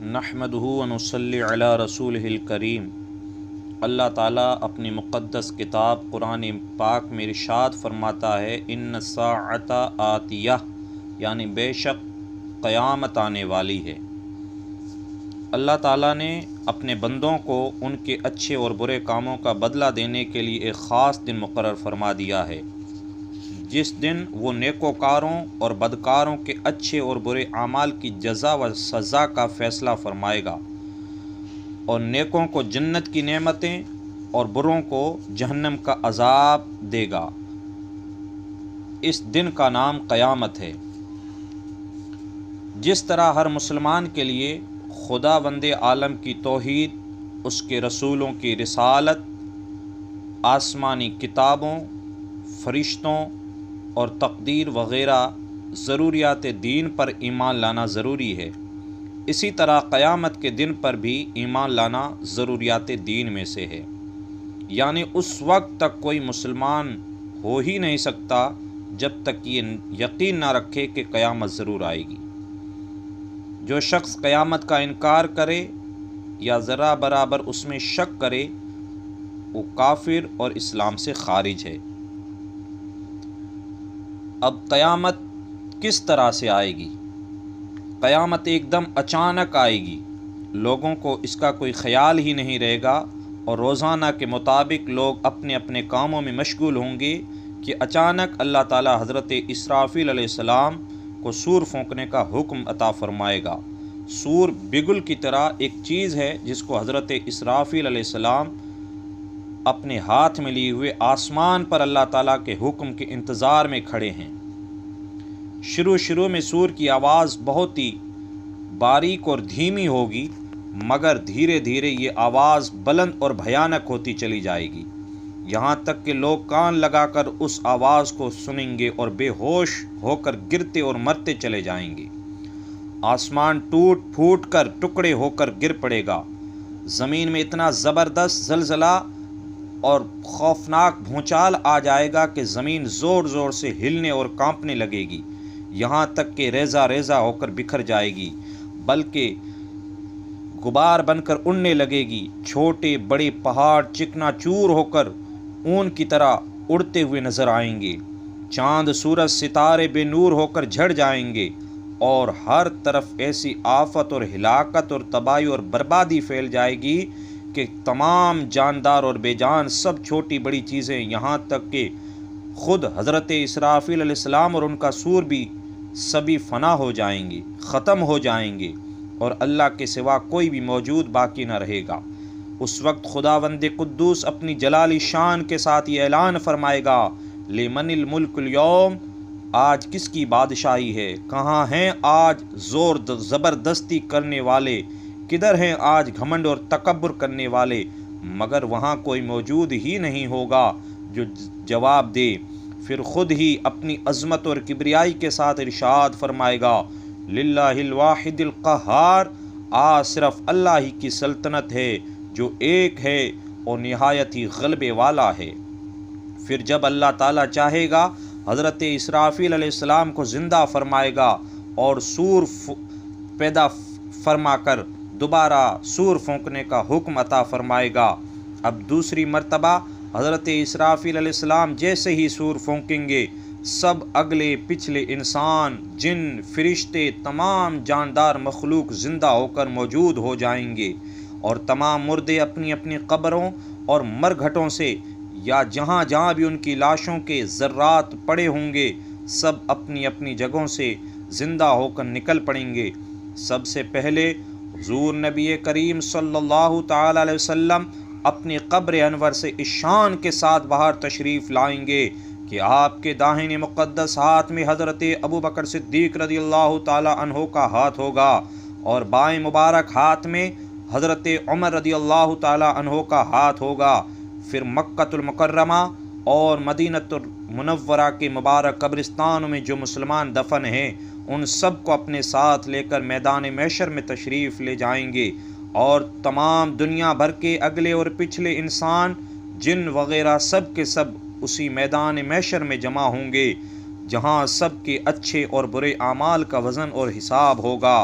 نحمدہ و نصلی علی رسولہ الکریم۔ اللہ تعالیٰ اپنی مقدس کتاب قرآن پاک میں ارشاد فرماتا ہے ان الساعۃ آتیہ، یعنی بے شک قیامت آنے والی ہے۔ اللہ تعالیٰ نے اپنے بندوں کو ان کے اچھے اور برے کاموں کا بدلہ دینے کے لیے ایک خاص دن مقرر فرما دیا ہے، جس دن وہ نیکوکاروں اور بدکاروں کے اچھے اور برے اعمال کی جزا و سزا کا فیصلہ فرمائے گا، اور نیکوں کو جنت کی نعمتیں اور بروں کو جہنم کا عذاب دے گا۔ اس دن کا نام قیامت ہے۔ جس طرح ہر مسلمان کے لیے خدا بند عالم کی توحید، اس کے رسولوں کی رسالت، آسمانی کتابوں، فرشتوں اور تقدیر وغیرہ ضروریات دین پر ایمان لانا ضروری ہے، اسی طرح قیامت کے دن پر بھی ایمان لانا ضروریات دین میں سے ہے۔ یعنی اس وقت تک کوئی مسلمان ہو ہی نہیں سکتا جب تک یہ یقین نہ رکھے کہ قیامت ضرور آئے گی۔ جو شخص قیامت کا انکار کرے یا ذرا برابر اس میں شک کرے، وہ کافر اور اسلام سے خارج ہے۔ اب قیامت کس طرح سے آئے گی؟ قیامت ایک دم اچانک آئے گی، لوگوں کو اس کا کوئی خیال ہی نہیں رہے گا، اور روزانہ کے مطابق لوگ اپنے اپنے کاموں میں مشغول ہوں گے کہ اچانک اللہ تعالی حضرت اسرافیل علیہ السلام کو سور پھونکنے کا حکم عطا فرمائے گا۔ سور بگل کی طرح ایک چیز ہے جس کو حضرت اسرافیل علیہ السلام اپنے ہاتھ میں لیے ہوئے آسمان پر اللہ تعالیٰ کے حکم کے انتظار میں کھڑے ہیں۔ شروع میں سور کی آواز بہت ہی باریک اور دھیمی ہوگی، مگر دھیرے دھیرے یہ آواز بلند اور بھیانک ہوتی چلی جائے گی، یہاں تک کہ لوگ کان لگا کر اس آواز کو سنیں گے اور بے ہوش ہو کر گرتے اور مرتے چلے جائیں گے۔ آسمان ٹوٹ پھوٹ کر ٹکڑے ہو کر گر پڑے گا، زمین میں اتنا زبردست زلزلہ اور خوفناک بھونچال آ جائے گا کہ زمین زور زور سے ہلنے اور کانپنے لگے گی، یہاں تک کہ ریزہ ریزہ ہو کر بکھر جائے گی، بلکہ غبار بن کر اڑنے لگے گی۔ چھوٹے بڑے پہاڑ چکنا چور ہو کر اون کی طرح اڑتے ہوئے نظر آئیں گے، چاند سورج ستارے بے نور ہو کر جھڑ جائیں گے، اور ہر طرف ایسی آفت اور ہلاکت اور تباہی اور بربادی پھیل جائے گی کہ تمام جاندار اور بے جان سب چھوٹی بڑی چیزیں، یہاں تک کہ خود حضرت اسرافیل علیہ السلام اور ان کا سور بھی سبھی فنا ہو جائیں گے، ختم ہو جائیں گے، اور اللہ کے سوا کوئی بھی موجود باقی نہ رہے گا۔ اس وقت خداوند قدوس اپنی جلالی شان کے ساتھ یہ اعلان فرمائے گا، لمن الملک اليوم، آج کس کی بادشاہی ہے؟ کہاں ہیں آج زور زبردستی کرنے والے؟ کدھر ہیں آج گھمنڈ اور تکبر کرنے والے؟ مگر وہاں کوئی موجود ہی نہیں ہوگا جو جواب دے۔ پھر خود ہی اپنی عظمت اور کبریائی کے ساتھ ارشاد فرمائے گا، للہ الواحد القہار، آج صرف اللہ ہی کی سلطنت ہے جو ایک ہے اور نہایت ہی غلبے والا ہے۔ پھر جب اللہ تعالیٰ چاہے گا حضرت اسرافیل علیہ السلام کو زندہ فرمائے گا اور سور پیدا فرما کر دوبارہ سور پھونکنے کا حکم عطا فرمائے گا۔ اب دوسری مرتبہ حضرت اسرافیل علیہ السلام جیسے ہی سور پھونکیں گے، سب اگلے پچھلے انسان، جن، فرشتے، تمام جاندار مخلوق زندہ ہو کر موجود ہو جائیں گے، اور تمام مردے اپنی اپنی قبروں اور مرگھٹوں سے یا جہاں جہاں بھی ان کی لاشوں کے ذرات پڑے ہوں گے، سب اپنی اپنی جگہوں سے زندہ ہو کر نکل پڑیں گے۔ سب سے پہلے حضور نبی کریم صلی اللہ تعالی علیہ وسلم اپنی قبر انور سے اس شان کے ساتھ باہر تشریف لائیں گے کہ آپ کے داہنے مقدس ہاتھ میں حضرت ابوبکر صدیق رضی اللہ تعالی عنہ کا ہاتھ ہوگا، اور بائیں مبارک ہاتھ میں حضرت عمر رضی اللہ تعالی عنہ کا ہاتھ ہوگا۔ پھر مکۃ المکرمہ اور مدینہ المنورہ کے مبارک قبرستانوں میں جو مسلمان دفن ہیں، ان سب کو اپنے ساتھ لے کر میدان محشر میں تشریف لے جائیں گے، اور تمام دنیا بھر کے اگلے اور پچھلے انسان، جن وغیرہ سب کے سب اسی میدان محشر میں جمع ہوں گے، جہاں سب کے اچھے اور برے اعمال کا وزن اور حساب ہوگا۔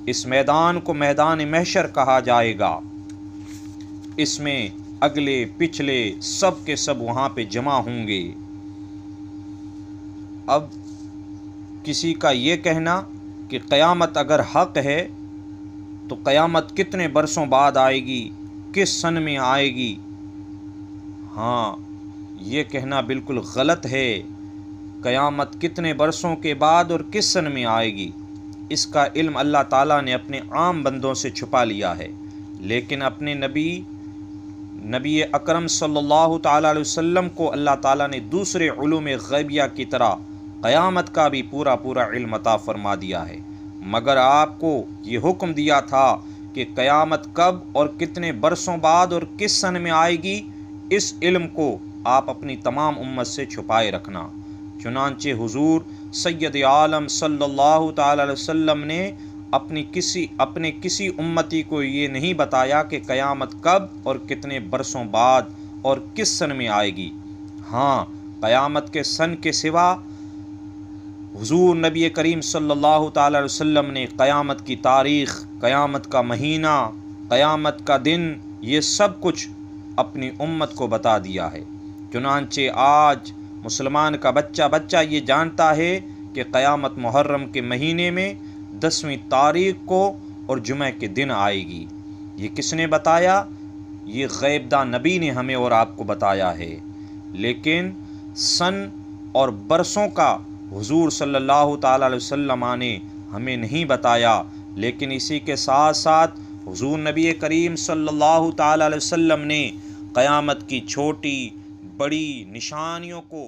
اس میدان کو میدان محشر کہا جائے گا، اس میں اگلے پچھلے سب کے سب وہاں پہ جمع ہوں گے۔ اب کسی کا یہ کہنا کہ قیامت اگر حق ہے تو قیامت کتنے برسوں بعد آئے گی، کس سن میں آئے گی؟ ہاں، یہ کہنا بالکل غلط ہے۔ قیامت کتنے برسوں کے بعد اور کس سن میں آئے گی، اس کا علم اللہ تعالیٰ نے اپنے عام بندوں سے چھپا لیا ہے، لیکن اپنے نبی اکرم صلی اللہ تعالیٰ علیہ وسلم کو اللہ تعالیٰ نے دوسرے علوم غیبیہ کی طرح قیامت کا بھی پورا علم عطا فرما دیا ہے، مگر آپ کو یہ حکم دیا تھا کہ قیامت کب اور کتنے برسوں بعد اور کس سن میں آئے گی، اس علم کو آپ اپنی تمام امت سے چھپائے رکھنا۔ چنانچہ حضور سید عالم صلی اللہ تعالی علیہ وسلم نے اپنے کسی امتی کو یہ نہیں بتایا کہ قیامت کب اور کتنے برسوں بعد اور کس سن میں آئے گی۔ ہاں، قیامت کے سن کے سوا حضور نبی کریم صلی اللہ تعالی علیہ وسلم نے قیامت کی تاریخ، قیامت کا مہینہ، قیامت کا دن، یہ سب کچھ اپنی امت کو بتا دیا ہے۔ چنانچہ آج مسلمان کا بچہ یہ جانتا ہے کہ قیامت محرم کے مہینے میں 10ویں تاریخ کو اور جمعہ کے دن آئے گی۔ یہ کس نے بتایا؟ یہ غیب داں نبی نے ہمیں اور آپ کو بتایا ہے، لیکن سن اور برسوں کا حضور صلی اللہ تعالی علیہ وسلم نے ہمیں نہیں بتایا، لیکن اسی کے ساتھ ساتھ حضور نبی کریم صلی اللہ تعالی علیہ وسلم نے قیامت کی چھوٹی بڑی نشانیوں کو